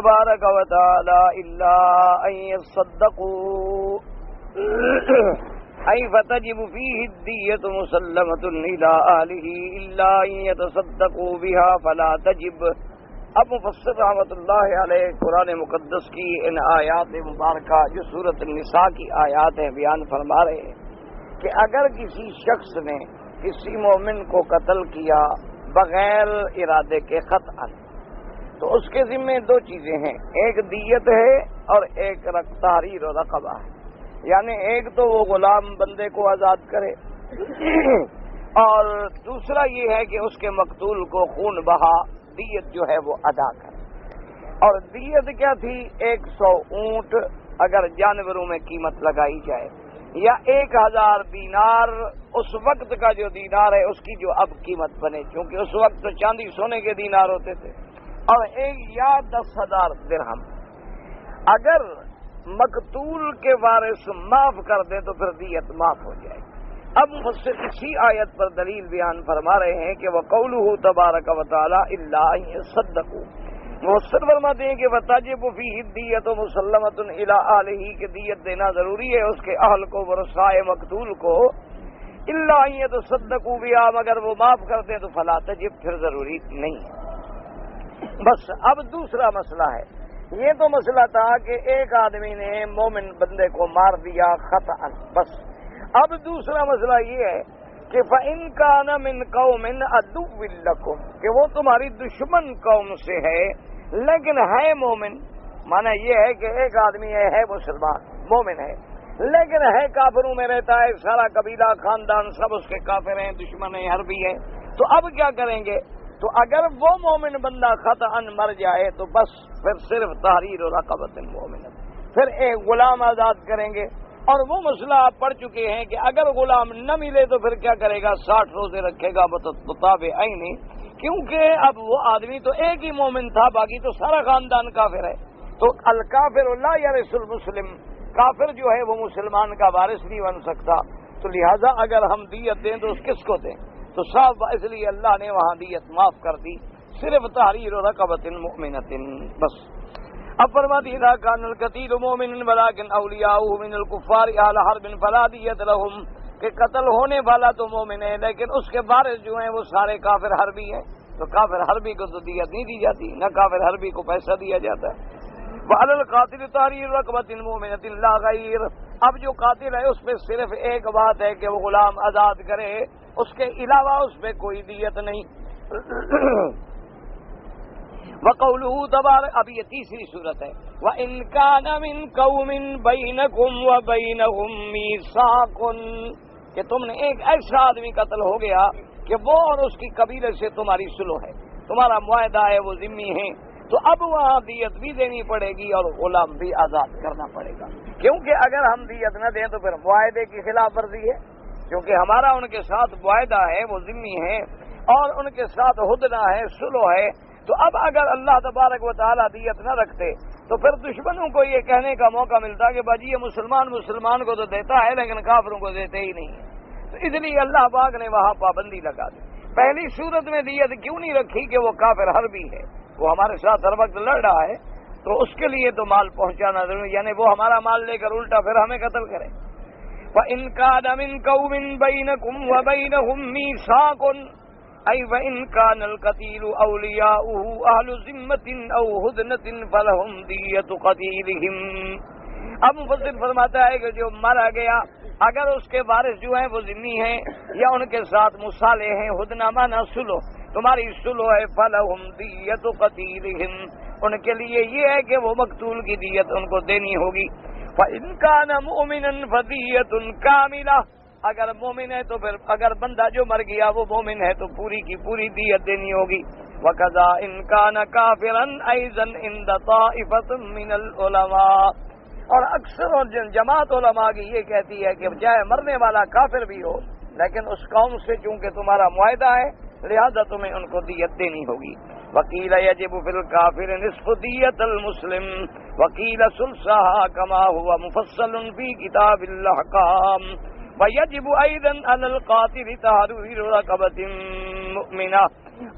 تبارک و تعالی الا ان يصدقوا ای فتجب فیہ الدیۃ مسلمۃ الی اہلہ الا ان يتصدقوا بها فلا تجب. اب مفسر رحمۃ اللہ علیہ قرآن مقدس کی ان آیات مبارکہ جو سورۃ النساء کی آیات ہیں بیان فرما رہے ہیں کہ اگر کسی شخص نے کسی مومن کو قتل کیا بغیر ارادے کے قطعا تو اس کے ذمہ دو چیزیں ہیں، ایک دیت ہے اور ایک تحریر و رقبہ ہے. یعنی ایک تو وہ غلام بندے کو آزاد کرے اور دوسرا یہ ہے کہ اس کے مقتول کو خون بہا دیت جو ہے وہ ادا کرے. اور دیت کیا تھی؟ 100 اونٹ اگر جانوروں میں قیمت لگائی جائے، یا 1000 دینار اس وقت کا جو دینار ہے اس کی جو اب قیمت بنے، کیونکہ اس وقت تو چاندی سونے کے دینار ہوتے تھے، اور یا 10,000 درہم. اگر مقتول کے وارث معاف کر دیں تو پھر دیت معاف ہو جائے. اب مفسر اسی آیت پر دلیل بیان فرما رہے ہیں کہ وَقَوْلُهُ تَبَارَكَ وَتَعَالَى إِلَّا أَن يَصَّدَّقُوا. مفسر فرماتے ہیں کہ وَتَجِبُ فِيهِ الدِّيَّةُ مُسَلَّمَةٌ إِلَىٰ أَهْلِهِ کہ دیت دینا ضروری ہے اس کے اہل کو، ورثائے مقتول کو. إِلَّا أَن يَتَصَدَّقُوا بِهَا مگر وہ معاف کر دیں تو فَلَا تَجِب پھر ضروری نہیں ہے. بس اب دوسرا مسئلہ ہے. یہ تو مسئلہ تھا کہ ایک آدمی نے مومن بندے کو مار دیا خطأ بس. اب دوسرا مسئلہ یہ ہے کہ فَإِن كَانَ مِن قَوْمٍ عَدُوٍّ لَكُمْ کہ وہ تمہاری دشمن قوم سے ہے لیکن ہے مومن. معنی یہ ہے کہ ایک آدمی ہے مسلمان مومن ہے لیکن ہے کافروں میں رہتا ہے، سارا قبیلہ خاندان سب اس کے کافر ہیں، دشمن ہیں، حربی ہیں. تو اب کیا کریں گے؟ تو اگر وہ مومن بندہ خطأ مر جائے تو بس پھر صرف تحریر رقبۃ مومن، پھر ایک غلام آزاد کریں گے. اور وہ مسئلہ آپ پڑھ چکے ہیں کہ اگر غلام نہ ملے تو پھر کیا کرے گا؟ 60 روزے رکھے گا متتابعین، کیونکہ اب وہ آدمی تو ایک ہی مومن تھا، باقی تو سارا خاندان کافر ہے. تو الکافر لا یرث المسلم، کافر جو ہے وہ مسلمان کا وارث نہیں بن سکتا. تو لہذا اگر ہم دیت دیں تو اس کس کو دیں؟ تو صاحب اس لیے اللہ نے وہاں دیت معاف کر دی، صرف تحریر رقبۃ مؤمنۃ بس. اب فرماتی اذا كان القتيل مؤمنا ولكن اولیاؤه من الكفار اهل حرب فلا دیت لهم کہ قتل ہونے والا تو مومن ہے لیکن اس کے وارث جو ہیں وہ سارے کافر حربی ہیں، تو کافر حربی کو تو دیت نہیں دی جاتی، نہ کافر حربی کو پیسہ دیا جاتا ہے. وعلى القاتل تحرير رقبة مؤمنة لا غير. اب جو قاتل ہے اس پہ صرف ایک بات ہے کہ وہ غلام آزاد کرے، اس کے علاوہ اس پہ کوئی دیت نہیں. وقوله تبارک، اب یہ تیسری صورت ہے وَإِن كَانَ مِن قَوْمٍ بَيْنَكُمْ وَبَيْنَهُم مِّيثَاقٌ کہ تم نے ایک ایسا آدمی قتل ہو گیا کہ وہ اور اس کی قبیلے سے تمہاری صلح ہے، تمہارا معاہدہ ہے، وہ ذمہ ہیں، تو اب وہاں دیت بھی دینی پڑے گی اور غلام بھی آزاد کرنا پڑے گا. کیونکہ اگر ہم دیت نہ دیں تو پھر معاہدے کی خلاف ورزی ہے، کیونکہ ہمارا ان کے ساتھ معاہدہ ہے، وہ ذمہ ہے اور ان کے ساتھ ہدنہ ہے، صلح ہے. تو اب اگر اللہ تبارک و تعالیٰ دیت نہ رکھتے تو پھر دشمنوں کو یہ کہنے کا موقع ملتا کہ باجی یہ مسلمان کو تو دیتا ہے لیکن کافروں کو دیتے ہی نہیں ہے. تو اس لیے اللہ پاک نے وہاں پابندی لگا دی. پہلی صورت میں دیت کیوں نہیں رکھی کہ وہ کافر حربی ہے، وہ ہمارے ساتھ ہر وقت لڑ رہا ہے، تو اس کے لیے تو مال پہنچانا ضروری، یعنی وہ ہمارا مال لے کر الٹا پھر ہمیں قتل کرے. وَإِن كَانَ مِن قَوْمٍ بَيْنَكُمْ وَبَيْنَهُم مِّيثَاقٌ أي وإن كان القتيل أولياؤه أهل ذمة أو هدنة فلهم دية قتيلهم. اب مفسر فرماتا ہے کہ جو مارا گیا اگر اس کے وارث جو ہیں وہ ذمہ ہیں یا ان کے ساتھ مصالح ہیں، ہدنہ مانا صلح، تمہاری صلح ہے، فلهم دية قتيلهم ان کے لیے یہ ہے کہ وہ مقتول کی دیت ان کو دینی ہوگی. فإن كان مؤمنا فدية كاملة اگر مومن ہے تو پھر اگر بندہ جو مر گیا وہ مومن ہے تو پوری کی پوری دیت دینی ہوگی. وَكَذَا إِن كَانَ كَافِرًا أَيْضًا عِندَ طَائِفَةٍ مِّنَ الْعُلَمَاءِ اور اکثر اور جماعت علماء کی یہ کہتی ہے کہ چاہے مرنے والا کافر بھی ہو لیکن اس قوم سے چونکہ تمہارا معاہدہ ہے لہذا تمہیں ان کو دیت دینی ہوگی. وَقِيلَ يَجِبُ فِي الْكَافِرِ نِصْفُ دِيَّةِ الْمُسْلِمِ وَقِيلَ ثُلُثُهَا كَمَا هُوَ مُفَصَّلٌ فِي كِتَابِ الْأَحْكَامِ. وَيَجِبُ أَيْضًا عَلَى الْقَاتِلِ تَحْرِيرُ رَقَبَةٍ مُؤْمِنَةٍ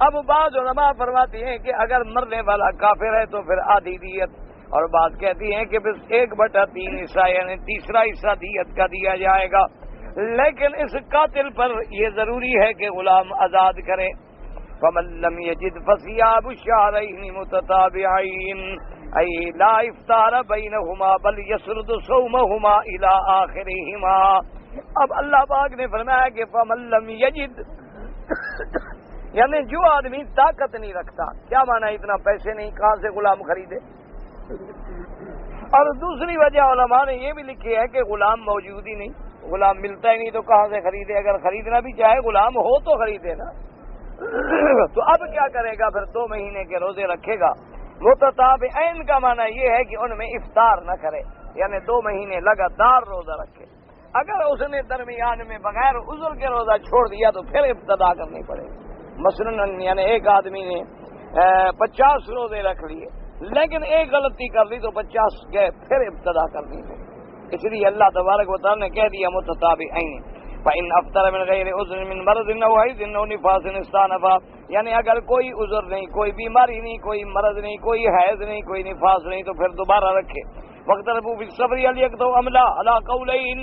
اب بعض علماء فرماتی ہیں کہ اگر مرنے والا کافر ہے تو پھر آدھی دیت، اور بعض کہتی ہیں کہ بس 1/3 حصہ یعنی تیسرا حصہ دیت کا دیا جائے گا، لیکن اس قاتل پر یہ ضروری ہے کہ غلام آزاد کرے۔ فمن لم يجد فصيام شهرين متتابعين أي لا افطار بينهما بل يسرد صومهما إلى آخرهما۔ اب اللہ پاک نے فرمایا کہ فمن لم يجد یعنی جو آدمی طاقت نہیں رکھتا، کیا معنی اتنا پیسے نہیں، کہاں سے غلام خریدے؟ اور دوسری وجہ علماء نے یہ بھی لکھی ہے کہ غلام موجود ہی نہیں، غلام ملتا ہی نہیں تو کہاں سے خریدے؟ اگر خریدنا بھی چاہے غلام ہو تو خریدے نا۔ تو اب کیا کرے گا؟ پھر 2 مہینے کے روزے رکھے گا۔ متتابعین کا معنی یہ ہے کہ ان میں افطار نہ کرے، یعنی 2 مہینے لگاتار روزہ رکھے۔ اگر اس نے درمیان میں بغیر عذر کے روزہ چھوڑ دیا تو پھر ابتدا کرنی پڑے گی۔ مثلاً یعنی ایک آدمی نے 50 روزے رکھ لیے لیکن ایک غلطی کر لی تو 50 گئے، پھر ابتدا کرنی ہے۔ اس لیے اللہ تبارک و تعالی نے کہہ دیا متتابعین، فإن أفطر من غیر عذر من مرض أو حیض أو نفاس استأنفا، یعنی اگر کوئی عذر نہیں، کوئی بیماری نہیں، کوئی مرض نہیں، کوئی حیض نہیں، کوئی نفاس نہیں تو پھر دوبارہ رکھے۔ وَاقْتَرَفُوا بِالصَّبْرِ هَلْ يَقْطَعُ أَمْ لَا عَلَىٰ قَوْلَيْنِ،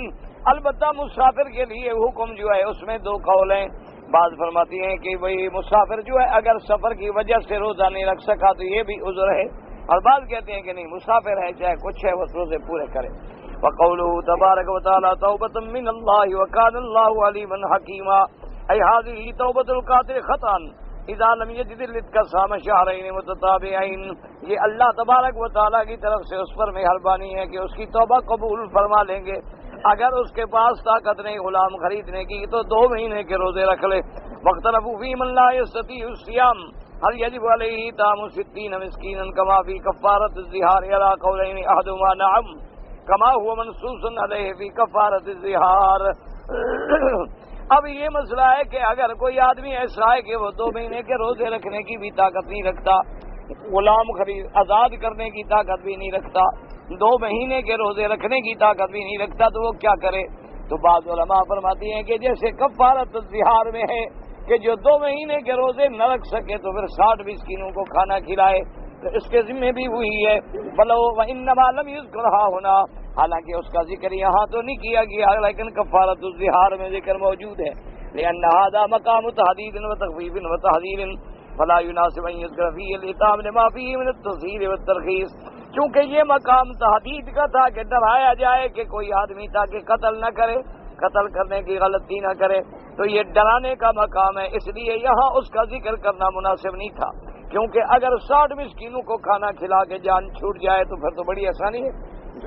البتہ مسافر کے لیے حکم جو ہے اس میں 2 قول ہیں۔ بعض فرماتی ہیں کہ بھئی مسافر جو ہے اگر سفر کی وجہ سے روزہ نہیں رکھ سکا تو یہ بھی عذر ہے، اور بعض کہتے ہیں کہ نہیں، مسافر ہے چاہے کچھ ہے وہ روزے پورے کرے۔ وقوله تبارک وتعالی توبۃ من اللہ وکان اللہ علیما حکیما، ای هذه توبۃ القاتل خطأ اذا لم یجد صام شهرین متتابعین، یہ اللہ تبارک و تعالی کی طرف سے اس پر مہربانی ہے کہ اس کی توبہ قبول فرما لیں گے۔ اگر اس کے پاس طاقت نہیں غلام خریدنے کی تو 2 مہینے کے روزے رکھ لے۔ واختلفوا فی من لا یستطیع الصیام هل یجب علیہ اطعام 60 مسکینا کما فی کفارۃ الظہار علی قولین احدهما نعم کما هو منصوص علیہ فی کفارۃ الظہار۔ اب یہ مسئلہ ہے کہ اگر کوئی آدمی ایسا ہے کہ وہ 2 مہینے کے روزے رکھنے کی بھی طاقت نہیں رکھتا، غلام خرید آزاد کرنے کی طاقت بھی نہیں رکھتا، 2 مہینے کے روزے رکھنے کی طاقت بھی نہیں رکھتا، تو وہ کیا کرے؟ تو بعض علماء فرماتی ہیں کہ جیسے کفارۃ الظہار میں ہے کہ جو 2 مہینے کے روزے نہ رکھ سکے تو پھر 60 مسکینوں کو کھانا کھلائے، تو اس کے ذمہ بھی وہی ہے۔ بلو وانما لم یذکر ہونا، حالانکہ اس کا ذکر یہاں تو نہیں کیا گیا لیکن کفارۃ الظہار میں ذکر موجود ہے۔ لأن هذا مقام تحدید وتخفیف وتحذیر فلا يناسب ان يذكر فيه الاطعام لما فيه من التصغیر والترخیص، چونکہ یہ مقام تحدید کا تھا کہ ڈرایا جائے کہ کوئی آدمی تاکہ قتل نہ کرے، قتل کرنے کی غلطی نہ کرے، تو یہ ڈرانے کا مقام ہے، اس لیے یہاں اس کا ذکر کرنا مناسب نہیں تھا، کیونکہ اگر 60 مسکینوں کو کھانا کھلا کے جان چھوٹ جائے تو پھر تو بڑی آسانی ہے،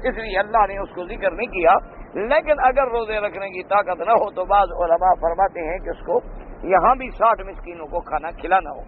اس لیے اللہ نے اس کو ذکر نہیں کیا۔ لیکن اگر روزے رکھنے کی طاقت نہ ہو تو بعض علماء فرماتے ہیں کہ اس کو یہاں بھی 60 مسکینوں کو کھانا کھلانا ہو۔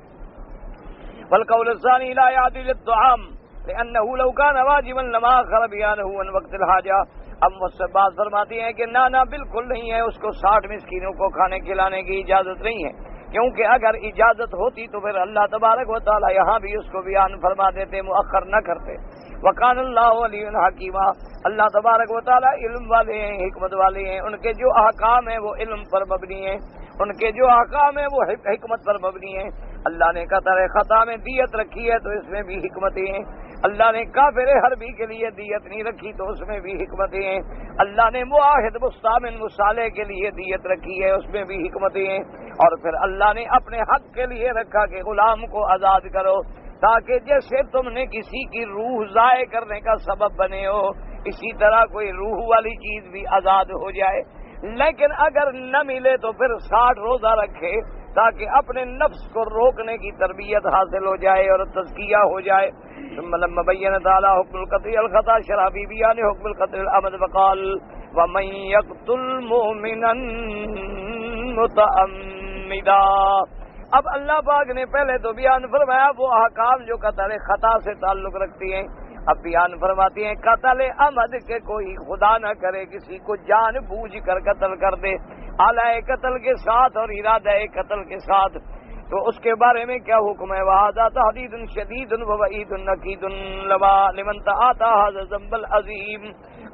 فالقول الثانی لا يعدل الطعام لأنه لو كان واجبا لما أخر بيانه عن وقت الحاجة۔ اب مجھ سے بات فرماتی ہیں کہ نہ بالکل نہیں ہے، اس کو 60 مسکینوں کو کھانے کھلانے کی اجازت نہیں ہے، کیونکہ اگر اجازت ہوتی تو پھر اللہ تبارک و تعالی یہاں بھی اس کو بیان فرما دیتے، مؤخر نہ کرتے۔ وکان اللہ علی حکیمہ، اللہ تبارک و تعالی علم والے ہیں، حکمت والے ہیں، ان کے جو احکام ہیں وہ علم پر مبنی ہیں، ان کے جو احکام ہیں وہ حکمت پر مبنی ہیں۔ اللہ نے قطع خطا میں دیت رکھی ہے تو اس میں بھی حکمتیں ہیں، اللہ نے کافر حربی کے لیے دیت نہیں رکھی تو اس میں بھی حکمتیں ہیں، اللہ نے معاہد مستامن مصالح کے لیے دیت رکھی ہے اس میں بھی حکمتیں ہیں، اور پھر اللہ نے اپنے حق کے لیے رکھا کہ غلام کو آزاد کرو، تاکہ جیسے تم نے کسی کی روح ضائع کرنے کا سبب بنے ہو اسی طرح کوئی روح والی چیز بھی آزاد ہو جائے۔ لیکن اگر نہ ملے تو پھر 60 روزہ رکھے تاکہ اپنے نفس کو روکنے کی تربیت حاصل ہو جائے اور تزکیہ ہو جائے۔ ثم لما بین تعالی حکم القتل الخطا شرع فی بیان حکم القتل العمد وقال ومن یقتل مؤمنا متعمدا۔ اب اللہ پاک نے پہلے تو بیان فرمایا وہ احکام جو قتل خطا سے تعلق رکھتی ہیں، اب بیان فرماتی ہیں قتل عمد کے کوئی خدا نہ کرے کسی کو جان بوجھ کر قتل کر دے اعلی قتل کے ساتھ اور ارادہ قتل کے ساتھ، تو اس کے بارے میں کیا حکم ہے؟ وَهَذَا تَحْدِيدٌ شَدِيدٌ وَوَعِيدٌ نَكِيدٌ لِمَنْ تَعَاطَى هَذَا الذَّنبَ الْعَظِيمَ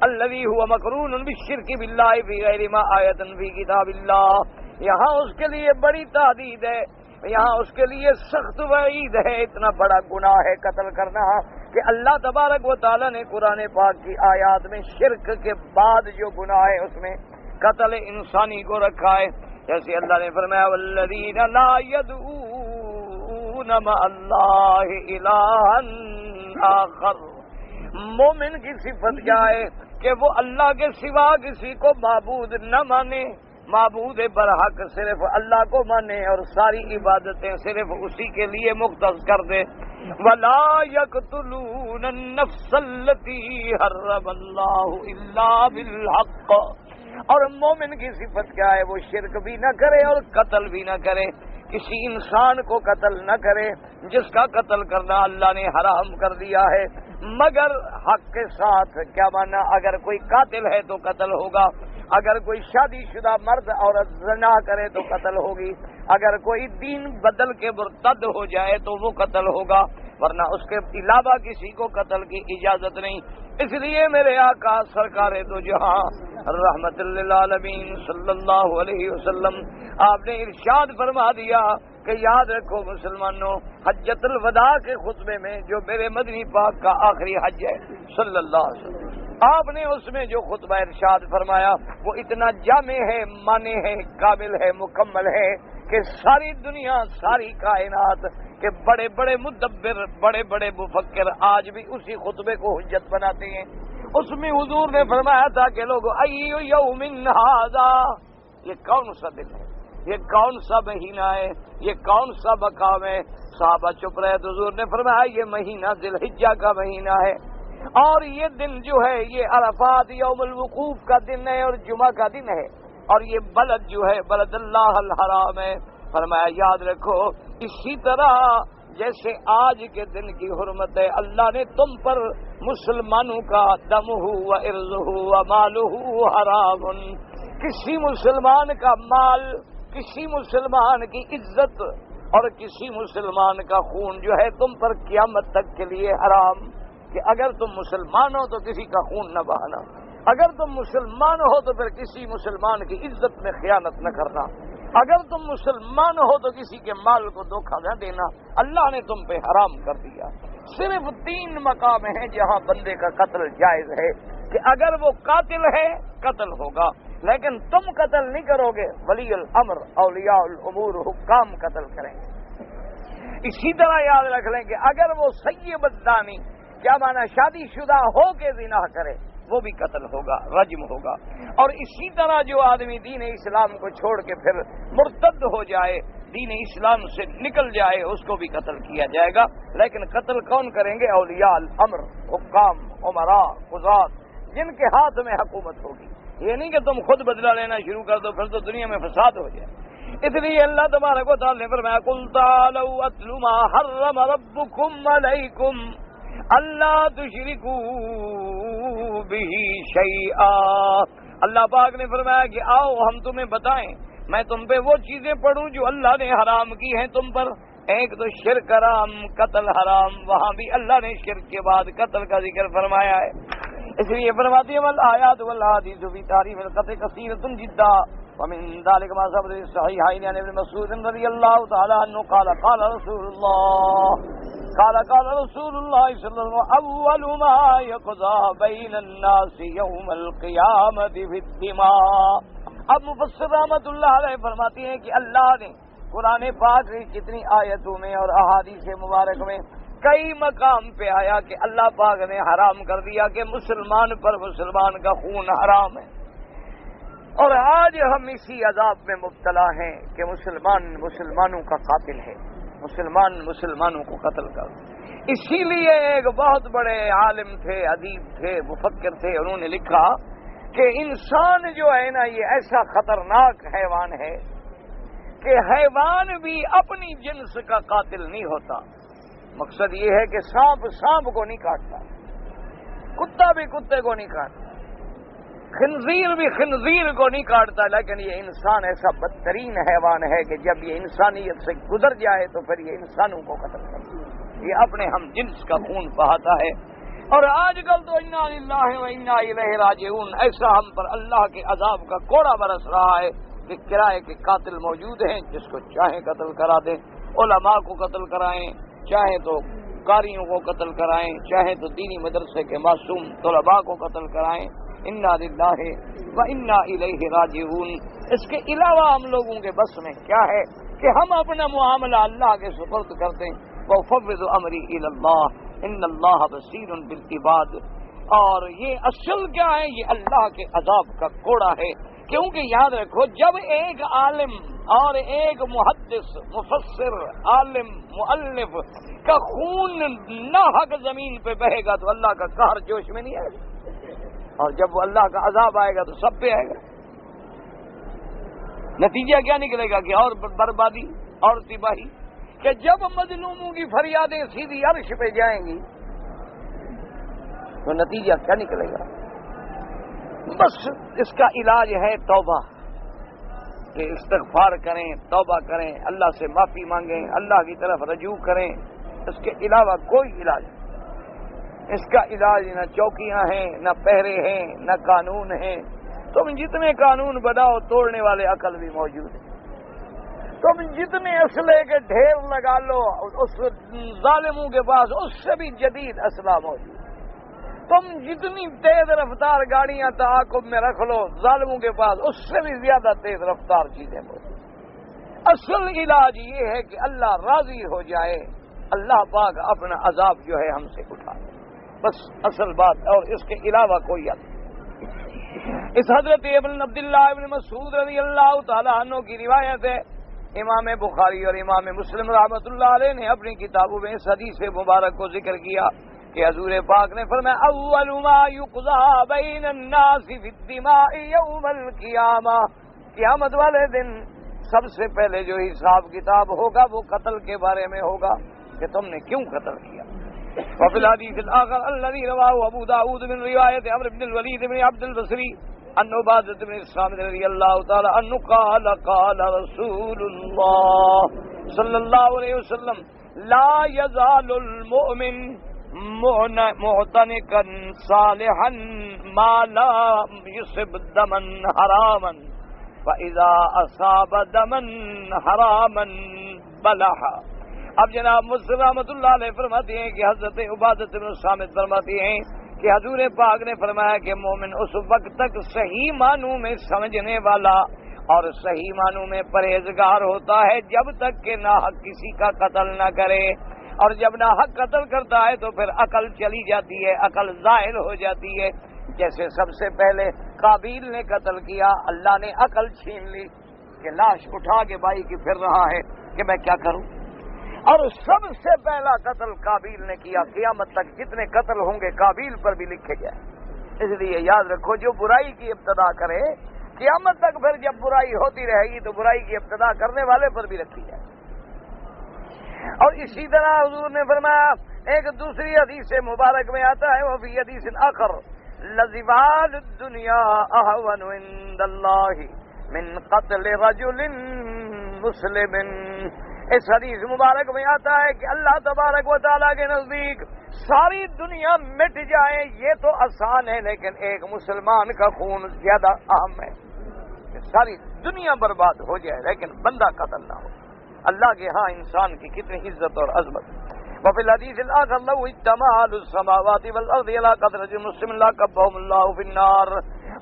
الَّذِي هُوَ مَقْرُونٌ بِالشِّرْكِ بِاللَّهِ فِي غَيْرِ مَا آیَةٍ فِي كِتَابِ اللَّهِ۔ یہاں اس کے لیے بڑی تحدید ہے یہاں اس کے لیے سخت وعید ہے، اتنا بڑا گناہ ہے قتل کرنا کہ اللہ تبارک و تعالیٰ نے قرآن پاک کی آیات میں شرک کے بعد جو گناہ ہے اس میں قتل انسانی کو رکھا ہے. جیسے اللہ نے فرمایا والذین لا یدعون مع اللہ الہا آخر. مومن کی صفت کیا ہے کہ وہ اللہ کے سوا کسی کو معبود نہ مانے، معبود برحق صرف اللہ کو مانے اور ساری عبادتیں صرف اسی کے لیے مختص کر دے. وَلَا يَقْتُلُونَ النَّفْسَ الَّتِي حَرَّمَ اللَّهُ إِلَّا بِالْحَقِّ. اور مومن کی صفت کیا ہے؟ وہ شرک بھی نہ کرے اور قتل بھی نہ کرے، کسی انسان کو قتل نہ کرے جس کا قتل کرنا اللہ نے حرام کر دیا ہے مگر حق کے ساتھ. کیا مانا؟ اگر کوئی قاتل ہے تو قتل ہوگا، اگر کوئی شادی شدہ مرد عورت زنا کرے تو قتل ہوگی، اگر کوئی دین بدل کے مرتد ہو جائے تو وہ قتل ہوگا، ورنہ اس کے علاوہ کسی کو قتل کی اجازت نہیں. اس لیے میرے آقا سرکار دو جہاں رحمت للعالمین صلی اللہ علیہ وسلم آپ نے ارشاد فرما دیا کہ یاد رکھو مسلمانوں، حجۃ الوداع کے خطبے میں جو میرے مدنی پاک کا آخری حج ہے صلی اللہ علیہ وسلم، آپ نے اس میں جو خطبہ ارشاد فرمایا وہ اتنا جامع ہے، معنی ہے، کامل ہے، مکمل ہے کہ ساری دنیا، ساری کائنات کے بڑے بڑے مدبر، بڑے بڑے مفکر آج بھی اسی خطبے کو حجت بناتے ہیں. اس میں حضور نے فرمایا تھا کہ لوگ ایو یوم ھذا، یہ کون سا دن ہے، یہ کون سا مہینہ ہے، یہ کون سا مقام ہے؟ صحابہ چپ رہے تو حضور نے فرمایا یہ مہینہ ذی الحجہ کا مہینہ ہے، اور یہ دن جو ہے یہ عرفات یوم الوقوف کا دن ہے اور جمعہ کا دن ہے، اور یہ بلد جو ہے بلد اللہ الحرام ہے. فرمایا یاد رکھو اسی طرح جیسے آج کے دن کی حرمت ہے، اللہ نے تم پر مسلمانوں کا دمہ و ارضہ و مالہ حرام، کسی مسلمان کا مال، کسی مسلمان کی عزت اور کسی مسلمان کا خون جو ہے تم پر قیامت تک کے لیے حرام. کہ اگر تم مسلمان ہو تو کسی کا خون نہ بہانا، اگر تم مسلمان ہو تو پھر کسی مسلمان کی عزت میں خیانت نہ کرنا، اگر تم مسلمان ہو تو کسی کے مال کو دھوکہ نہ دینا، اللہ نے تم پہ حرام کر دیا. صرف 3 مقام ہیں جہاں بندے کا قتل جائز ہے کہ اگر وہ قاتل ہے قتل ہوگا، لیکن تم قتل نہیں کرو گے، ولی الامر اولیاء الامور حکام قتل کریں گے. اسی طرح یاد رکھ لیں کہ اگر وہ سیب الزانی، کیا مانا شادی شدہ ہو کے زنا کرے، وہ بھی قتل ہوگا، رجم ہوگا. اور اسی طرح جو آدمی دین اسلام کو چھوڑ کے پھر مرتد ہو جائے، دین اسلام سے نکل جائے، اس کو بھی قتل کیا جائے گا. لیکن قتل کون کریں گے؟ اولیاء الامر، حکام، امراء، قضات، جن کے ہاتھ میں حکومت ہوگی. یہ نہیں کہ تم خود بدلہ لینا شروع کر دو پھر تو دنیا میں فساد ہو جائے. اس لیے اللہ تبارک و تعالی نے فرمایا قل تعالوا اتل ما حرم ربکم علیکم اللہ تشرکوا بہ شیئا. اللہ پاک نے فرمایا کہ آؤ ہم تمہیں بتائیں، میں تم پہ وہ چیزیں پڑھوں جو اللہ نے حرام کی ہیں تم پر. ایک تو شرک حرام، قتل حرام، وہاں بھی اللہ نے شرک کے بعد قتل کا ذکر فرمایا ہے. اس لیے فرماتی ہے والآیات والحدیث فی تعریف القتل کثیرۃ جدا ومن ذلك ما ثبت في الصحيحين عن ابن مسعود رضي الله تعالى عنه قال قال رسول الله صلى الله عليه وسلم اول ما يقضى بين الناس يوم القيامة في الدماء. اب مفسر رحمۃ اللہ علیہ فرماتی ہیں کہ اللہ نے قرآن پاک کی کتنی آیتوں میں اور احادیث مبارک میں کئی مقام پہ آیا کہ اللہ پاک نے حرام کر دیا کہ مسلمان پر مسلمان کا خون حرام ہے. اور آج ہم اسی عذاب میں مبتلا ہیں کہ مسلمان مسلمانوں کا قاتل ہے، مسلمان مسلمانوں کو قتل کر. اسی لیے ایک بہت بڑے عالم تھے، ادیب تھے، مفکر تھے، انہوں نے لکھا کہ انسان جو ہے نا یہ ایسا خطرناک حیوان ہے کہ حیوان بھی اپنی جنس کا قاتل نہیں ہوتا. مقصد یہ ہے کہ سانپ سانپ کو نہیں کاٹتا، کتا بھی کتے کو نہیں کاٹتا، خنزیر بھی خنزیر کو نہیں کاٹتا. لیکن یہ انسان ایسا بدترین حیوان ہے کہ جب یہ انسانیت سے گزر جائے تو پھر یہ انسانوں کو قتل کرتا ہے، یہ اپنے ہم جنس کا خون بہاتا ہے. اور آج کل تو انا للہ و انا الیہ راجعون، ایسا ہم پر اللہ کے عذاب کا کوڑا برس رہا ہے کرائے کے قاتل موجود ہیں، جس کو چاہیں قتل کرا دیں، علماء کو قتل کرائیں، چاہے تو قاریوں کو قتل کرائیں، چاہے تو دینی مدرسے کے معصوم طلباء کو قتل کرائیں۔ انا للہ و انا الیہ راجعون۔ اس کے علاوہ ہم لوگوں کے بس میں کیا ہے کہ ہم اپنا معاملہ اللہ کے سپرد کرتے ہیں۔ وَأُفَوِّضُ أَمْرِي إِلَى اللَّهِ إِنَّ اللَّهَ بَصِيرٌ بِالْعِبَادِ۔ اور یہ اصل کیا ہے؟ یہ اللہ کے عذاب کا کوڑا ہے، کیونکہ یاد رکھو جب ایک عالم اور ایک محدث، مفسر، عالم، مؤلف کا خون ناحق زمین پہ بہے گا تو اللہ کا قہر جوش میں نہیں آئے گا، اور جب وہ اللہ کا عذاب آئے گا تو سب پہ آئے گا۔ نتیجہ کیا نکلے گا کہ اور بربادی اور تباہی، کہ جب مظلوموں کی فریادیں سیدھی عرش پہ جائیں گی تو نتیجہ کیا نکلے گا؟ بس اس کا علاج ہے توبہ، کہ استغفار کریں، توبہ کریں، اللہ سے معافی مانگیں، اللہ کی طرف رجوع کریں۔ اس کے علاوہ کوئی علاج نہیں۔ اس کا علاج نہ چوکیاں ہیں، نہ پہرے ہیں، نہ قانون ہیں۔ تم جتنے قانون بناؤ توڑنے والے عقل بھی موجود ہیں، تم جتنے اسلحے کے ڈھیر لگا لو اس ظالموں کے پاس اس سے بھی جدید اسلحہ موجود ہے، تم جتنی تیز رفتار گاڑیاں تعاقب میں رکھ لو ظالموں کے پاس اس سے بھی زیادہ تیز رفتار چیزیں موجود۔ اصل علاج یہ ہے کہ اللہ راضی ہو جائے، اللہ پاک اپنا عذاب جو ہے ہم سے اٹھا دے، بس اصل بات، اور اس کے علاوہ کوئی حل نہیں۔ اس حضرت ابن عبداللہ ابن مسعود رضی اللہ تعالیٰ عنہ کی روایت ہے، امام بخاری اور امام مسلم رحمۃ اللہ علیہ نے اپنی کتابوں میں اس حدیث مبارک کو ذکر کیا کہ حضور پاک نے فرمایا اول ما یقضی بین الناس فی الدماء یوم القیامہ، قیامت والے دن سب سے پہلے جو حساب کتاب ہوگا وہ قتل کے بارے میں ہوگا کہ تم نے کیوں قتل کیا۔ وفي الحديث الآخر الذي رواه أبو داود من رواية عمرو بن الوليد بن عبد البصري عن عبادة بن الصامت رضي الله تعالى عنه قال قال رسول الله صلى الله عليه وسلم لا يزال المؤمن معتنقا صالحا ما لا يصب دما حراما فإذا أصاب دما حراما بلحا۔ اب جناب مسلم رحمۃ اللہ علیہ فرماتے ہیں کہ حضرت عبادۃ بن الصامت فرماتے ہیں کہ حضور پاک نے فرمایا کہ مومن اس وقت تک صحیح معنوں میں سمجھنے والا اور صحیح معنوں میں پرہیزگار ہوتا ہے جب تک کہ ناحق کسی کا قتل نہ کرے، اور جب ناحق قتل کرتا ہے تو پھر عقل چلی جاتی ہے، عقل زائل ہو جاتی ہے۔ جیسے سب سے پہلے قابیل نے قتل کیا، اللہ نے عقل چھین لی کہ لاش اٹھا کے بھائی کی پھر رہا ہے کہ میں کیا کروں، اور سب سے پہلا قتل قابیل نے کیا، قیامت تک جتنے قتل ہوں گے قابیل پر بھی لکھے گئے۔ اس لیے یاد رکھو جو برائی کی ابتدا کرے قیامت تک پھر جب برائی ہوتی رہے گی تو برائی کی ابتدا کرنے والے پر بھی رکھی جائے۔ اور اسی طرح حضور نے فرمایا ایک دوسری حدیث مبارک میں آتا ہے، وہ فی حدیث آخر لزوال الدنیا اہون عند اللہ من قتل رجل مسلم۔ اس حدیث مبارک میں آتا ہے کہ اللہ تبارک و تعالیٰ کے نزدیک ساری دنیا مٹ جائے یہ تو آسان ہے، لیکن ایک مسلمان کا خون زیادہ اہم ہے کہ ساری دنیا برباد ہو جائے لیکن بندہ قتل نہ ہو۔ اللہ کے ہاں انسان کی کتنی عزت اور عظمت۔ وفی الحدیث الآخر لو اجتمع اہل السماوات والارض علی قتل رجل مسلم لکبہم اللہ فی النار۔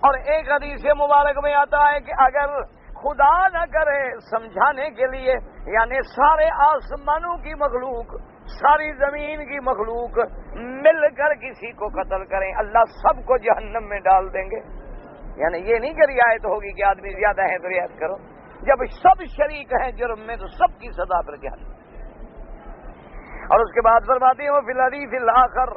اور ایک حدیث مبارک میں آتا ہے کہ اگر خدا نہ کرے سمجھانے کے لیے، یعنی سارے آسمانوں کی مخلوق، ساری زمین کی مخلوق مل کر کسی کو قتل کریں اللہ سب کو جہنم میں ڈال دیں گے۔ یعنی یہ نہیں کہ رعایت ہوگی کہ آدمی زیادہ ہے تو رعایت کرو، جب سب شریک ہیں جرم میں تو سب کی سزا پر جہنم۔ اور اس کے بعد فرماتے ہیں وہ فی الحدیث الآخر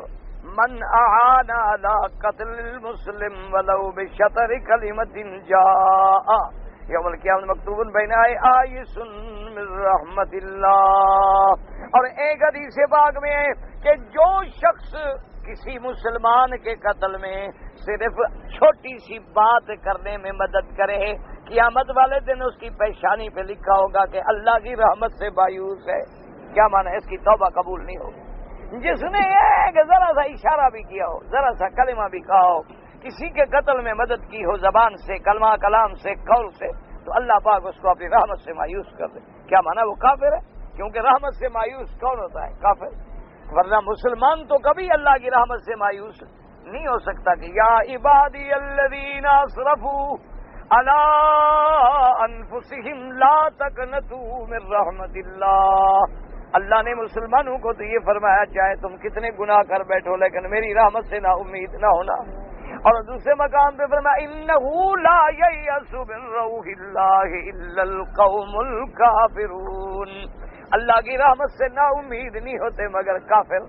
من اعان علی قتل المسلم ولو بشطر کلمۃ جاء یوم القیامت مکتوب بین آیس من رحمت اللہ۔ اور ایک حدیث پاک میں ہے کہ جو شخص کسی مسلمان کے قتل میں صرف چھوٹی سی بات کرنے میں مدد کرے قیامت والے دن اس کی پیشانی پہ لکھا ہوگا کہ اللہ کی رحمت سے مایوس ہے۔ کیا معنی ہے؟ اس کی توبہ قبول نہیں ہوگی۔ جس نے ایک ذرا سا اشارہ بھی کیا ہو، ذرا سا کلمہ بھی کہا ہو، کسی کے قتل میں مدد کی ہو، زبان سے، کلمہ کلام سے، قول سے، تو اللہ پاک اس کو اپنی رحمت سے مایوس کر دے. کیا مانا؟ وہ کافر ہے، کیونکہ رحمت سے مایوس کون ہوتا ہے؟ کافر. ورنہ مسلمان تو کبھی اللہ کی رحمت سے مایوس نہیں ہو سکتا. کہ یا عبادی الذین اسرفوا علی انفسہم لا تقنطوا من رحمت اللہ. اللہ نے مسلمانوں کو تو یہ فرمایا چاہے تم کتنے گناہ کر بیٹھو لیکن میری رحمت سے نا امید نہ ہونا. اور دوسرے مقام پہ فرمایا انہ لا ییأس من روح اللہ الا القوم الکافرون. اللہ کی رحمت سے نا امید نہیں ہوتے مگر کافر.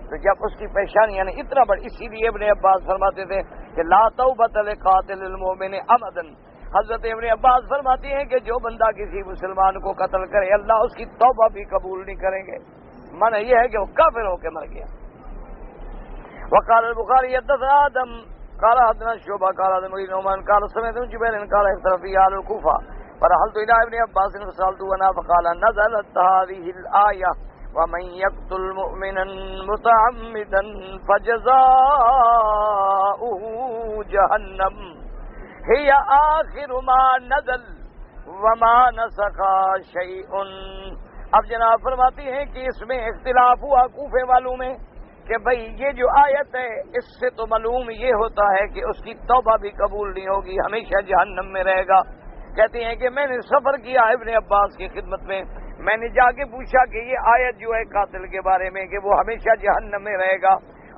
تو جب اس کی پیشانی یعنی اتنا بڑا، اسی لیے ابن عباس فرماتے تھے کہ لا توبۃ لقاتل المؤمن ابدا. حضرت ابن عباس فرماتے ہیں کہ جو بندہ کسی مسلمان کو قتل کرے اللہ اس کی توبہ بھی قبول نہیں کریں گے. معنی یہ ہے کہ وہ کافر ہو کے مر گیا. وقال البخاری حدثنا آدم قال حدثنا شعبہ قال حدثنا نعمان قال سمعت جبیر قال اختلف اهل الكوفہ فرحلت الى ابن عباس فسالته عنها فقال نزلت هذه الآية ومن يقتل مؤمنا متعمدا فجزاؤه جهنم هي آخر ما نزل وما نسخ شيء. اب جناب فرماتی ہیں کہ اس میں اختلاف ہوا کوفے والوں میں کہ بھئی یہ جو آیت ہے اس سے تو معلوم یہ ہوتا ہے کہ اس کی توبہ بھی قبول نہیں ہوگی، ہمیشہ جہنم میں رہے گا. کہتے ہیں کہ میں نے سفر کیا ابن عباس کی خدمت میں نے جا کے پوچھا کہ یہ آیت جو ہے قاتل کے بارے میں کہ وہ ہمیشہ جہنم میں رہے گا،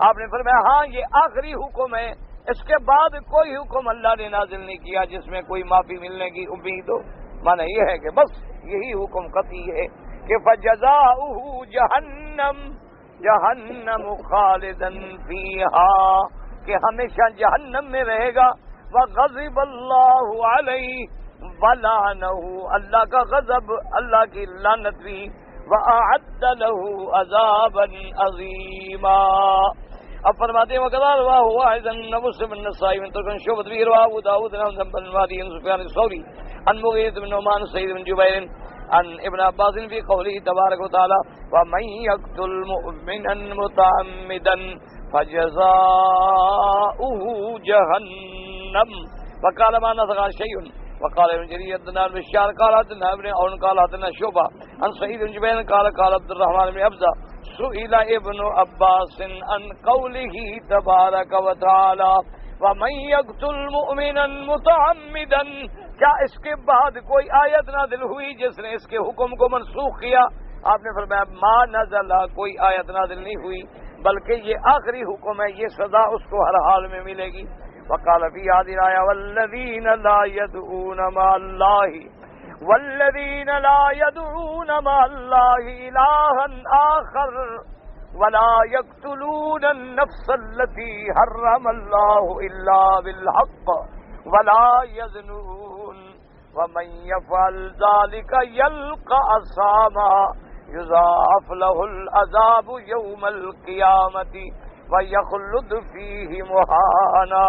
آپ نے فرمایا ہاں یہ آخری حکم ہے، اس کے بعد کوئی حکم اللہ نے نازل نہیں کیا جس میں کوئی معافی ملنے کی امید ہو. معنی یہ ہے کہ بس یہی حکم قطعی ہے کہ فجزاؤہ جہنم جہنم خالدا فیہا، کہ ہمیشہ جہنم میں رہے گا. وغضب اللہ علیہ ولعنہ، اللہ کا غضب، اللہ کی لعنت بھی. وأعد له عذابا عظیما. اب فرماتے ہیں وقال رواه ايضا مسلم النسائي من طرق شعبة به رواه ابو داود عن بن وادي سفيان الثوري عن مغيرة بن نعمان سعيد بن جبير عن ابن عباس في قوله تبارك وتعالى ومن يقتل مؤمنا متعمدا فجزاؤه جهنم وقال ما نسخ شيء. وقال ابن جرير حدثنا بشار قال حدثنا ابن عون قال حدثنا شعبة عن سعيد بن جبير قال عبد الرحمن بن أبزة سئل ابن عباس عن قوله تبارك وتعالى ومن يقتل مؤمنا متعمدا، کیا اس کے بعد کوئی آیت نازل ہوئی جس نے اس کے حکم کو منسوخ کیا؟ آپ نے فرمایا ما نزل، کوئی آیت نازل نہیں ہوئی بلکہ یہ آخری حکم ہے، یہ سزا اس کو ہر حال میں ملے گی. وقال في هذه الآية والذين لا يدعون مع الله إلها آخر ولا يقتلون النفس التي حرم الله إلا بالحق ولا يزنون ومن يفعل ذلك يلقى أثاما يضاعف له العذاب يوم القيامة ويخلد فيه مهانا.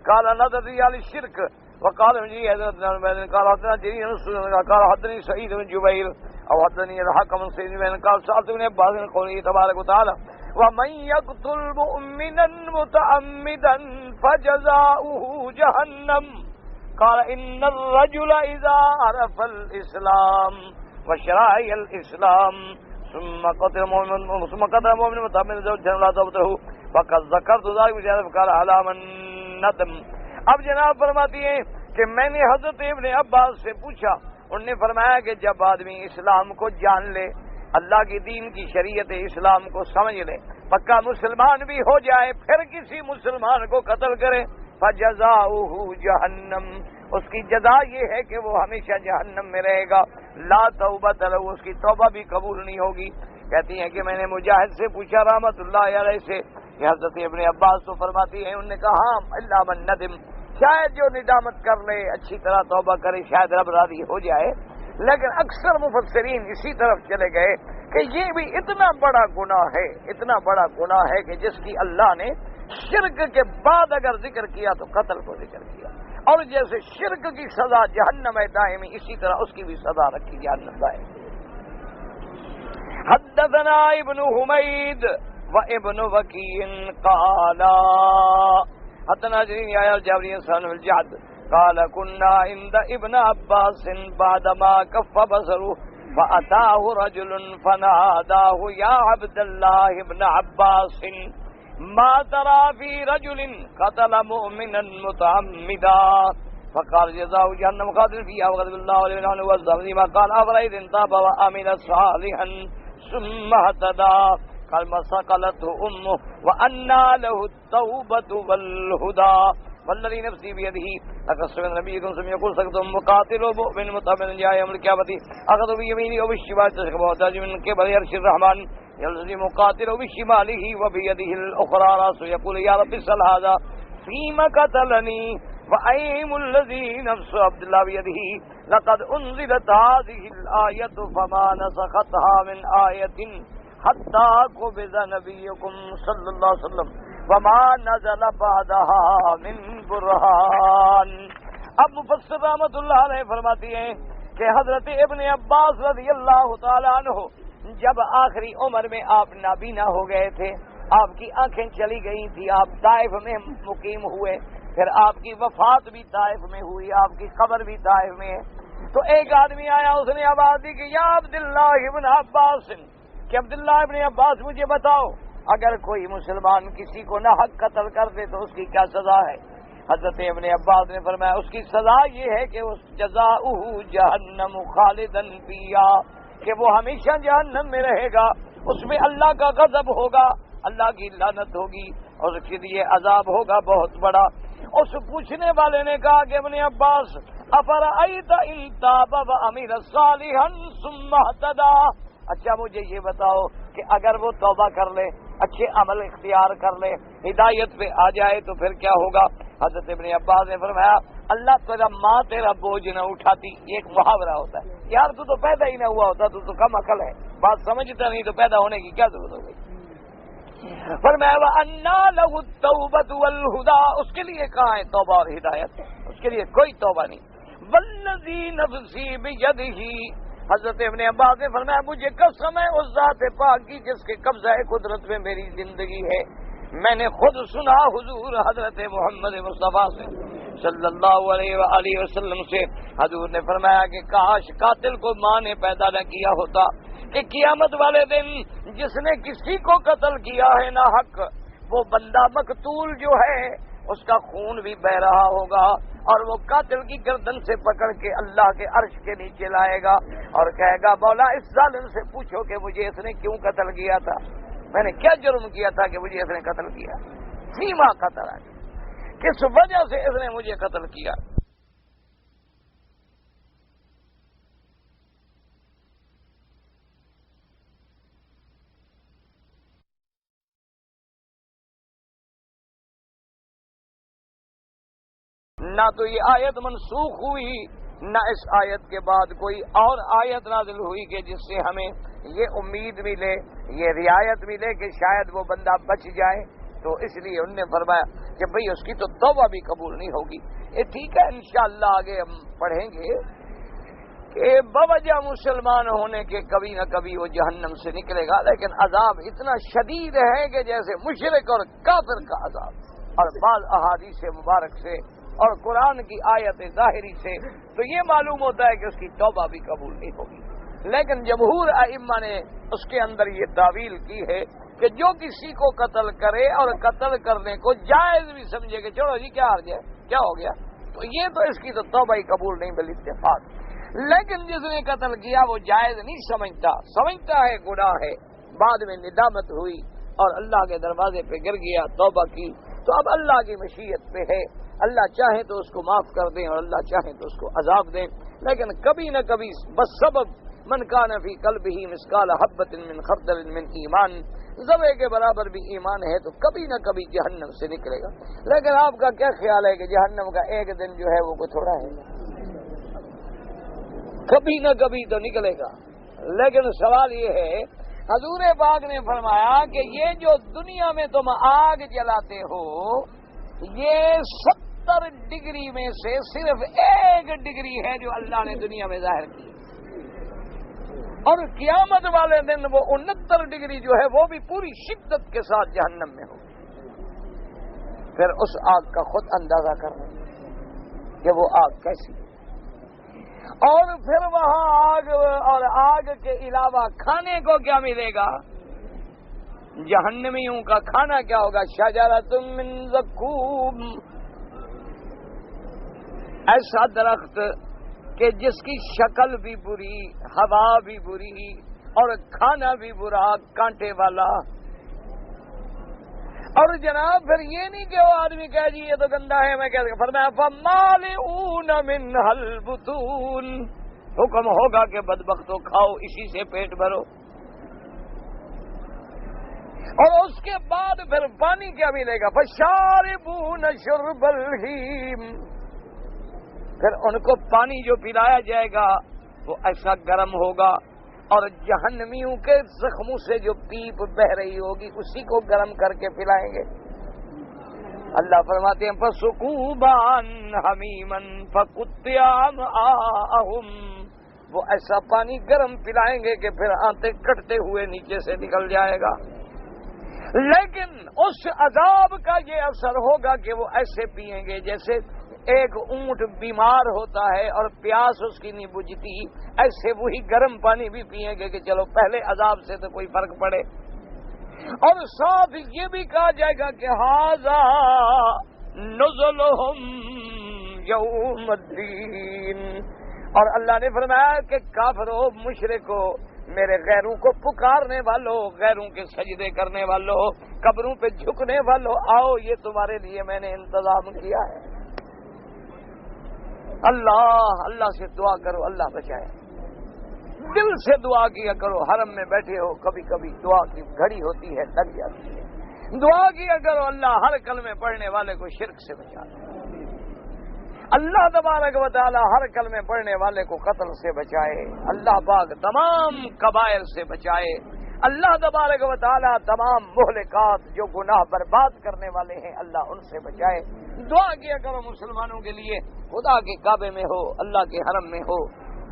قال نظر رجال الشرك وقال من قال حدثنا جرير قال حدثني سعيد بن جبير او حدثني الحكم بن سعيد بن قال سألت ابن عباس عن قوله تبارك وتعالى ومن يقتل مؤمنا متعمدا فجزاؤه جهنم. قال ان الرجل اذا عرف الاسلام وشرائع الاسلام ثم قتل مؤمن متعمدا لا توبته فقد ذكرت ذلك بزيادة فقال على من ندم. اب جناب فرماتی ہیں کہ میں نے حضرت ابن عباس سے پوچھا، انہوں نے فرمایا کہ جب آدمی اسلام کو جان لے، اللہ کی دین کی شریعت اسلام کو سمجھ لے، پکا مسلمان بھی ہو جائے، پھر کسی مسلمان کو قتل کرے فجزاؤہ جہنم، اس کی جزا یہ ہے کہ وہ ہمیشہ جہنم میں رہے گا. لا توبۃ لہ، اس کی توبہ بھی قبول نہیں ہوگی. کہتی ہیں کہ میں نے مجاہد سے پوچھا رحمۃ اللہ علیہ سے کہ حضرت ابن عباس تو فرماتی ہیں، انہوں نے کہا ہاں اللہ من ندم، شاید جو ندامت کر لے اچھی طرح توبہ کرے شاید رب راضی ہو جائے. لیکن اکثر مفسرین اسی طرف چلے گئے کہ یہ بھی اتنا بڑا گناہ ہے، اتنا بڑا گناہ ہے کہ جس کی اللہ نے شرک کے بعد اگر ذکر کیا تو قتل کو ذکر کیا، اور جیسے شرک کی سزا جہنم دائمی اسی طرح اس کی بھی سزا رکھی جہنم دائمی. حدثنا ابن حمید و ابن وکیع قالا حدثنا جرير يا الجابري سان الجعد قال كنا عند ابن عباس بعدما كف بصره فأتاه رجل فناداه يا عبد الله ابن عباس ما ترى في رجل قتل مؤمنا متعمدا فقال جزاؤه جهنم خالدا فيها وغضب الله عليه عنه والزمزم قال أفرأيت إن تاب وآمن صالحا ثم اهتدى قال ما ثقلته أمه وأنى له التوبة والهدى والذي نفسي بيده لقسم نبيكم ثم يقول سكتم مقاتل مؤمن مطمئن جاء يوم القيامة أخذ بيمينه وبالشمال تشرب وتاج من قبل يرش الرحمن يلزم مقاتل بشماله وبيده الأخرى رأسه يقول يا رب اسأل هذا فيما قتلني وأيم الذي نفس عبد الله بيده لقد أنزلت هذه الآية فما نسختها من آية حتى قبض نبيكم صلی اللہ علیہ وسلم وما نزل بعدها من برهان. اب مفسر رحمۃ اللہ علیہ فرماتی ہیں کہ حضرت ابن عباس رضی اللہ تعالی عنہ جب آخری عمر میں آپ نابینا ہو گئے تھے، آپ کی آنکھیں چلی گئی تھی، آپ طائف میں مقیم ہوئے، پھر آپ کی وفات بھی طائف میں ہوئی، آپ کی قبر بھی طائف میں ہے. تو ایک آدمی آیا، اس نے آواز دی کہ یا عبداللہ ابن عباس، کہ عبداللہ ابن عباس مجھے بتاؤ اگر کوئی مسلمان کسی کو نہ حق قتل کر دے تو اس کی کیا سزا ہے؟ حضرت ابن عباس نے فرمایا اس کی سزا یہ ہے کہ اس جزاؤہ جہنم خالدن فیہا، کہ وہ ہمیشہ جہنم میں رہے گا، اس میں اللہ کا غضب ہوگا، اللہ کی لعنت ہوگی اور اس کے لیے عذاب ہوگا بہت بڑا. اس پوچھنے والے نے کہا کہ ابن عباس افرأیت ان تاب وعمل صالحا ثم اہتدی، اچھا مجھے یہ بتاؤ کہ اگر وہ توبہ کر لے، اچھے عمل اختیار کر لے، ہدایت پہ آ جائے تو پھر کیا ہوگا؟ حضرت ابن عباس نے فرمایا اللہ تیرا ماں تیرا بوجھ نہ اٹھاتی. یہ ایک محاورہ ہوتا ہے، یار تو پیدا ہی نہ ہوا ہوتا، تو کم عقل ہے، بات سمجھتا نہیں تو پیدا ہونے کی کیا ضرورت ہو گئی. فرمایا وَأَنَّا لَهُ التَّوْبَةُ وَالْهُدَىٰ، اس کے لیے کہاں ہے توبہ اور ہدایت؟ اس کے لیے کوئی توبہ نہیں. وَالَّذِي نَفْسِي بِيَدِهِ، حضرت ابن عباس نے فرمایا مجھے قسم ہے اس ذات پاک کی جس کے قبضہ قدرت میں میری زندگی ہے، میں نے خود سنا حضور حضرت محمد مصطفیٰ سے صلی اللہ علیہ وآلہ وسلم سے، حضور نے فرمایا کہ کاش قاتل کو ماں نے پیدا نہ کیا ہوتا کہ قیامت والے دن جس نے کسی کو قتل کیا ہے نا حق، وہ بندہ مقتول جو ہے اس کا خون بھی بہ رہا ہوگا اور وہ قاتل کی گردن سے پکڑ کے اللہ کے عرش کے نیچے لائے گا اور کہے گا مولا اس ظالم سے پوچھو کہ مجھے اس نے کیوں قتل کیا تھا، میں نے کیا جرم کیا تھا کہ مجھے اس نے قتل کیا، فیما قتل، کس وجہ سے اس نے مجھے قتل کیا. نہ تو یہ آیت منسوخ ہوئی، نہ اس آیت کے بعد کوئی اور آیت نازل ہوئی کہ جس سے ہمیں یہ امید ملے، یہ رعایت ملے کہ شاید وہ بندہ بچ جائے. تو اس لیے انہوں نے فرمایا کہ بھئی اس کی تو توبہ بھی قبول نہیں ہوگی. یہ ٹھیک ہے، انشاءاللہ آگے ہم پڑھیں گے کہ بوجہ مسلمان ہونے کے کبھی نہ کبھی وہ جہنم سے نکلے گا، لیکن عذاب اتنا شدید ہے کہ جیسے مشرک اور کافر کا عذاب. اور بعض احادیث مبارک سے اور قرآن کی آیت ظاہری سے تو یہ معلوم ہوتا ہے کہ اس کی توبہ بھی قبول نہیں ہوگی. لیکن جمہور ائمہ نے اس کے اندر یہ تعویل کی ہے کہ جو کسی کو قتل کرے اور قتل کرنے کو جائز بھی سمجھے کہ چلو جی کیا حرج ہے، کیا ہو گیا، تو یہ تو اس کی تو توبہ ہی قبول نہیں بل اتفاق. لیکن جس نے قتل کیا وہ جائز نہیں سمجھتا ہے گناہ ہے، بعد میں ندامت ہوئی اور اللہ کے دروازے پہ گر گیا، توبہ کی، تو اب اللہ کی مشیت پہ ہے، اللہ چاہے تو اس کو معاف کر دیں اور اللہ چاہے تو اس کو عذاب دیں. لیکن کبھی نہ کبھی بس سبب من کان فی قلبہ مثقال حبۃ من خردل من ایمان، ذرے کے برابر بھی ایمان ہے تو کبھی نہ کبھی جہنم سے نکلے گا. لیکن آپ کا کیا خیال ہے کہ جہنم کا ایک دن جو ہے وہ کوئی تھوڑا ہے، کبھی نہ کبھی تو نکلے گا. لیکن سوال یہ ہے حضور پاک نے فرمایا کہ یہ جو دنیا میں تم آگ جلاتے ہو یہ 70 ڈگری میں سے صرف 1 ڈگری ہے جو اللہ نے دنیا میں ظاہر کی، اور قیامت والے دن وہ 69 ڈگری جو ہے وہ بھی پوری شدت کے ساتھ جہنم میں ہو. پھر اس آگ کا خود اندازہ کر لیں. کہ وہ آگ کیسی، اور پھر وہاں آگ اور آگ کے علاوہ کھانے کو کیا ملے گا؟ جہنمیوں کا کھانا کیا ہوگا؟ شجرۃ من زقوم، ایسا درخت کہ جس کی شکل بھی بری، ہوا بھی بری اور کھانا بھی برا، کانٹے والا۔ اور جناب پھر یہ نہیں کہ وہ آدمی کہہ جی یہ تو گندا ہے، میں کہہ فرمایا فَمَالِئُونَ مِنْهَا الْبُطُونَ، حکم ہوگا کہ بدبختو کھاؤ، اسی سے پیٹ بھرو۔ اور اس کے بعد پھر پانی کیا ملے گا؟ فَشَارِبُونَ شُرْبَ الْحِیمِ، پھر ان کو پانی جو پلایا جائے گا وہ ایسا گرم ہوگا، اور جہنمیوں کے زخموں سے جو پیپ بہ رہی ہوگی اسی کو گرم کر کے پلائیں گے۔ اللہ فرماتے ہیں فَسُقُوبًا حَمِيمًا فَقُطِّعَ أَمْعَاءُهُمْ، وہ ایسا پانی گرم پلائیں گے کہ پھر آتے کٹتے ہوئے نیچے سے نکل جائے گا۔ لیکن اس عذاب کا یہ اثر ہوگا کہ وہ ایسے پیئیں گے جیسے ایک اونٹ بیمار ہوتا ہے اور پیاس اس کی نہیں بجھتی، ایسے وہی گرم پانی بھی پیئیں گے کہ چلو پہلے عذاب سے تو کوئی فرق پڑے۔ اور ساتھ یہ بھی کہا جائے گا کہ ھذا نزلہم یوم الدین، اور اللہ نے فرمایا کہ کافرو، مشرکو، میرے غیروں کو پکارنے والوں، غیروں کے سجدے کرنے والوں، قبروں پہ جھکنے والوں، آؤ یہ تمہارے لیے میں نے انتظام کیا ہے۔ اللہ سے دعا کرو، اللہ بچائے، دل سے دعا کیا کرو۔ حرم میں بیٹھے ہو، کبھی کبھی دعا کی گھڑی ہوتی ہے، لگ جاتی ہے، دعا کیا کرو اللہ ہر کلمے پڑھنے والے کو شرک سے بچائے، اللہ تبارک و تعالی ہر کلمے پڑھنے والے کو قتل سے بچائے، اللہ پاک تمام کبائر سے بچائے، اللہ تبارک و تعالی تمام مہلکات جو گناہ برباد کرنے والے ہیں اللہ ان سے بچائے۔ دعا کیا کرو مسلمانوں کے لیے، خدا کے کعبے میں ہو، اللہ کے حرم میں ہو،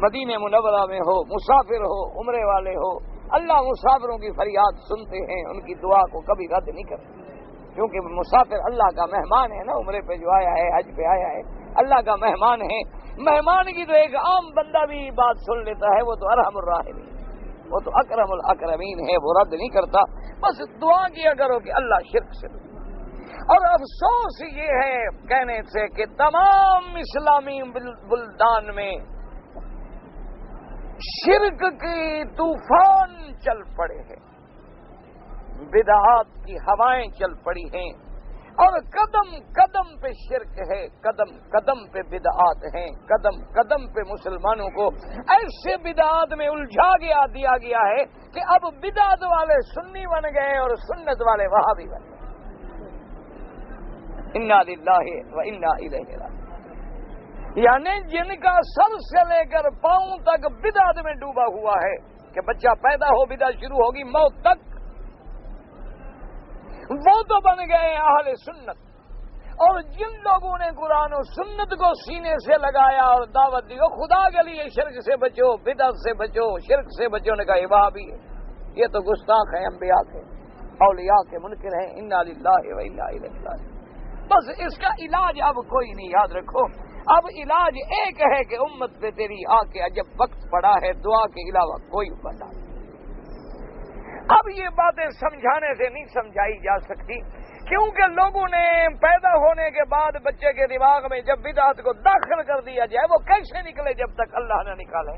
مدینہ منورہ میں ہو، مسافر ہو، عمرے والے ہو، اللہ مسافروں کی فریاد سنتے ہیں، ان کی دعا کو کبھی رد نہیں کرتے، کیونکہ مسافر اللہ کا مہمان ہے نا، عمرے پہ جو آیا ہے، حج پہ آیا ہے، اللہ کا مہمان ہے۔ مہمان کی تو ایک عام بندہ بھی بات سن لیتا ہے، وہ تو ارحم الراحمین، وہ تو اکرم الاکرمین ہے، وہ رد نہیں کرتا۔ بس دعا کیا کرو کہ اللہ شرک سے۔ اور افسوس یہ ہے کہنے سے کہ تمام اسلامی بلدان میں شرک کی طوفان چل پڑے ہیں، بدعات کی ہوائیں چل پڑی ہیں، اور قدم قدم پہ شرک ہے، قدم قدم پہ بدعات ہیں، قدم قدم پہ مسلمانوں کو ایسے بدعات میں الجھا دیا گیا ہے کہ اب بدعات والے سنی بن گئے اور سنت والے وہابی بن گئے۔ انا للہ و انا الیہ راجعون، یعنی جن کا سر سے لے کر پاؤں تک بدعت میں ڈوبا ہوا ہے کہ بچہ پیدا ہو بدعت شروع ہوگی موت تک، وہ تو بن گئے اہل سنت۔ اور جن لوگوں نے قرآن و سنت کو سینے سے لگایا اور دعوت دی خدا کے لیے شرک سے بچو، بدعت سے بچو، شرک سے بچو، نے کہا وہابی ہے، یہ تو گستاخ ہیں، انبیاء کے اولیاء کے منکر ہیں۔ انا للہ و انا الیہ راجعون۔ بس اس کا علاج اب کوئی نہیں، یاد رکھو، اب علاج ایک ہے کہ امت پہ تیری آ کے جب وقت پڑا ہے دعا کے علاوہ کوئی بتا نہیں۔ اب یہ باتیں سمجھانے سے نہیں سمجھائی جا سکتی، کیونکہ لوگوں نے پیدا ہونے کے بعد بچے کے دماغ میں جب بدعت کو داخل کر دیا جائے وہ کیسے نکلے جب تک اللہ نہ نکالے۔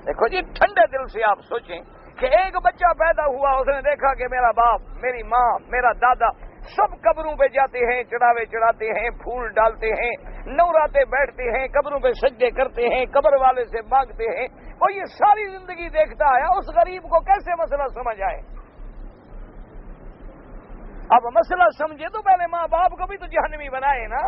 دیکھو جی، ٹھنڈے دل سے آپ سوچیں کہ ایک بچہ پیدا ہوا، اس نے دیکھا کہ میرا باپ، میری ماں، میرا دادا سب قبروں پہ جاتے ہیں، چڑھاوے چڑھاتے ہیں، پھول ڈالتے ہیں، نوراتے بیٹھتے ہیں، قبروں پہ سجدے کرتے ہیں، قبر والے سے مانگتے ہیں، اور یہ ساری زندگی دیکھتا آیا، اس غریب کو کیسے مسئلہ سمجھ آئے؟ اب مسئلہ سمجھے تو پہلے ماں باپ کو بھی تو جہنمی بنائے نا۔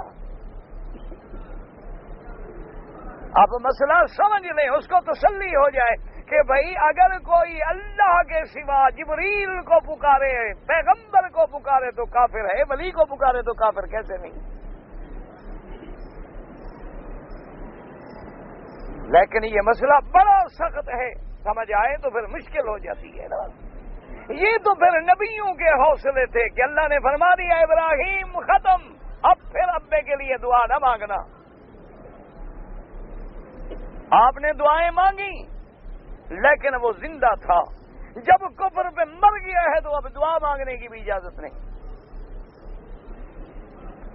اب مسئلہ سمجھ لیں، اس کو تسلی ہو جائے کہ بھائی اگر کوئی اللہ کے سوا جبریل کو پکارے، پیغمبر کو پکارے تو کافر ہے، ولی کو پکارے تو کافر کیسے نہیں؟ لیکن یہ مسئلہ بڑا سخت ہے، سمجھ آئے تو پھر مشکل ہو جاتی ہے نا۔ یہ تو پھر نبیوں کے حوصلے تھے کہ اللہ نے فرما دیا ابراہیم ختم، اب پھر ابے کے لیے دعا نہ مانگنا. آپ نے دعائیں مانگی لیکن وہ زندہ تھا. جب کفر پہ مر گیا ہے تو اب دعا مانگنے کی بھی اجازت نہیں.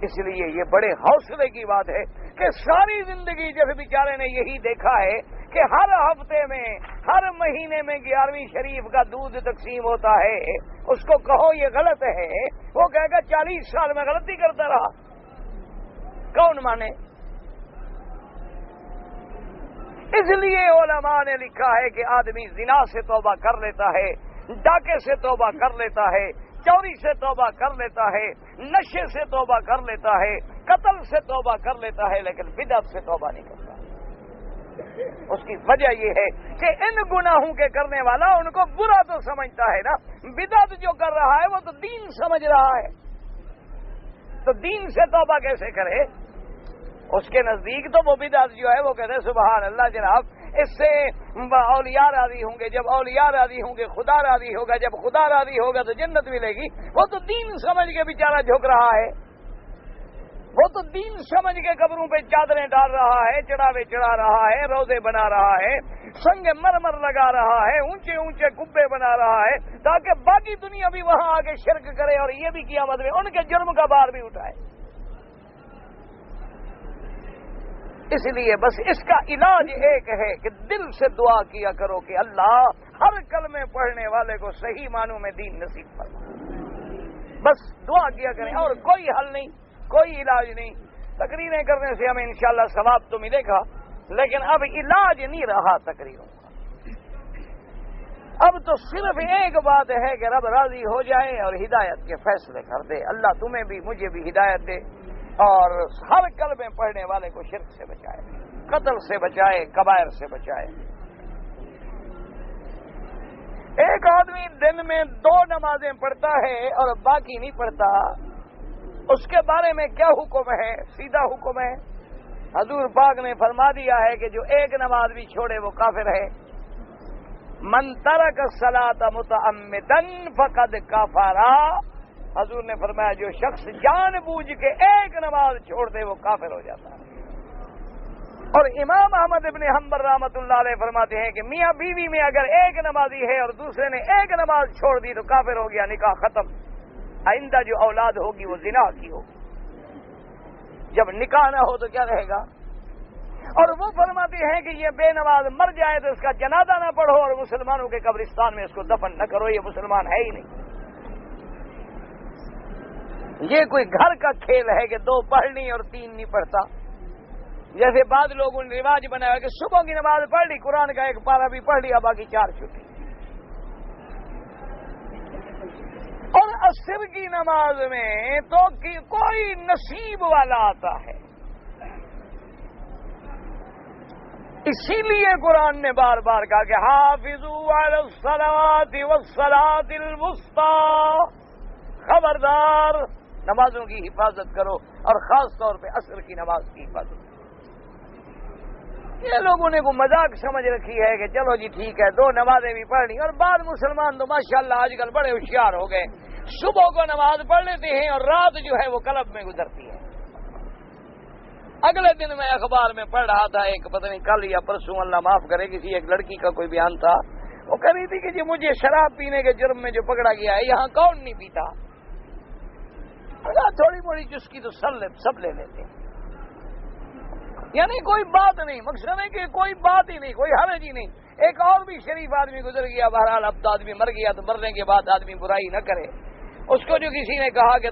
اس لیے یہ بڑے حوصلے کی بات ہے کہ ساری زندگی جب بیچارے نے یہی دیکھا ہے کہ ہر ہفتے میں ہر مہینے میں 11ویں شریف کا دودھ تقسیم ہوتا ہے. اس کو کہو یہ غلط ہے, وہ کہے گا 40 سال میں غلطی کرتا رہا. کون مانے؟ اس لیے علماء نے لکھا ہے کہ آدمی زنا سے توبہ کر لیتا ہے, ڈاکے سے توبہ کر لیتا ہے, چوری سے توبہ کر لیتا ہے, نشے سے توبہ کر لیتا ہے, قتل سے توبہ کر لیتا ہے, لیکن بدعت سے توبہ نہیں کرتا. اس کی وجہ یہ ہے کہ ان گناہوں کے کرنے والا ان کو برا تو سمجھتا ہے نا. بدعت جو کر رہا ہے وہ تو دین سمجھ رہا ہے, تو دین سے توبہ کیسے کرے؟ اس کے نزدیک تو وہ بدعت جو ہے وہ کہتے ہیں سبحان اللہ جناب, اس سے اولیاء راضی ہوں گے, جب اولیاء راضی ہوں گے خدا راضی ہوگا, جب خدا راضی ہوگا تو جنت ملے گی. وہ تو دین سمجھ کے بیچارہ جھک رہا ہے, وہ تو دین سمجھ کے قبروں پہ چادریں ڈال رہا ہے, چڑھاوے چڑھا رہا ہے, روزے بنا رہا ہے, سنگ مرمر لگا رہا ہے, اونچے اونچے کبے بنا رہا ہے, تاکہ باقی دنیا بھی وہاں آ کے شرک کرے اور یہ بھی قیامت میں ان کے جرم کا بار بھی اٹھائے. اس لیے بس اس کا علاج ایک ہے کہ دل سے دعا کیا کرو کہ اللہ ہر کلمے پڑھنے والے کو صحیح معنوں میں دین نصیب فرما. بس دعا کیا کریں, اور کوئی حل نہیں, کوئی علاج نہیں. تقریریں کرنے سے ہمیں انشاءاللہ ثواب تو ملے گا, لیکن اب علاج نہیں رہا تقریروں کا. اب تو صرف ایک بات ہے کہ رب راضی ہو جائے اور ہدایت کے فیصلے کر دے. اللہ تمہیں بھی مجھے بھی ہدایت دے اور ہر کلمے پڑھنے والے کو شرک سے بچائے, قتل سے بچائے, کبائر سے بچائے. ایک آدمی دن میں 2 نمازیں پڑھتا ہے اور باقی نہیں پڑھتا, اس کے بارے میں کیا حکم ہے؟ سیدھا حکم ہے, حضور پاک نے فرما دیا ہے کہ جو ایک نماز بھی چھوڑے وہ کافر ہے. من ترک الصلاۃ متعمدا فقد کفر. حضور نے فرمایا جو شخص جان بوجھ کے ایک نماز چھوڑ دے وہ کافر ہو جاتا ہے. اور امام احمد ابن حنبل رحمۃ اللہ علیہ فرماتے ہیں کہ میاں بیوی میں اگر ایک نمازی ہے اور دوسرے نے ایک نماز چھوڑ دی تو کافر ہو گیا, نکاح ختم. آئندہ جو اولاد ہوگی وہ زنا کی ہوگی. جب نکاح نہ ہو تو کیا رہے گا؟ اور وہ فرماتے ہیں کہ یہ بے نماز مر جائے تو اس کا جنازہ نہ پڑھو اور مسلمانوں کے قبرستان میں اس کو دفن نہ کرو, یہ مسلمان ہے ہی نہیں. یہ کوئی گھر کا کھیل ہے کہ 2 پڑھ لی اور 3 نہیں پڑھتا. جیسے بعض لوگوں نے رواج بنایا کہ صبح کی نماز پڑھ لی, قرآن کا 1 پارہ بھی پڑھ لیا, باقی 4 چھٹی. اور عصر کی نماز میں تو کوئی نصیب والا آتا ہے. اسی لیے قرآن نے بار بار کہا کہ حافظوا علی الصلاۃ والصلاۃ الوسطی, خبردار نمازوں کی حفاظت کرو اور خاص طور پہ عصر کی نماز کی حفاظت کرو. یہ لوگوں نے کو مذاق سمجھ رکھی ہے کہ چلو جی ٹھیک ہے 2 نمازیں بھی پڑھ لی. اور بعض مسلمان تو ماشاءاللہ آج کل بڑے ہوشیار ہو گئے, صبح کو نماز پڑھ لیتے ہیں اور رات جو ہے وہ کلب میں گزرتی ہے. اگلے دن میں اخبار میں پڑھ رہا تھا, ایک پتہ نہیں کل یا پرسوں اللہ معاف کرے کسی ایک لڑکی کا کوئی بیان تھا, وہ کہہ رہی تھی کہ جی مجھے شراب پینے کے جرم میں جو پکڑا گیا ہے یہاں کون نہیں پیتا. تھوڑی موڑی چسکی تو سب لے لیتے ہیں, یعنی کوئی بات نہیں. مقصد ہے کہ کوئی بات ہی نہیں, کوئی حرج ہی نہیں. ایک اور بھی شریف آدمی گزر گیا, بہرحال اب تو آدمی مر گیا تو مرنے کے بعد آدمی برائی نہ کرے. اس کو جو کسی نے کہا کہ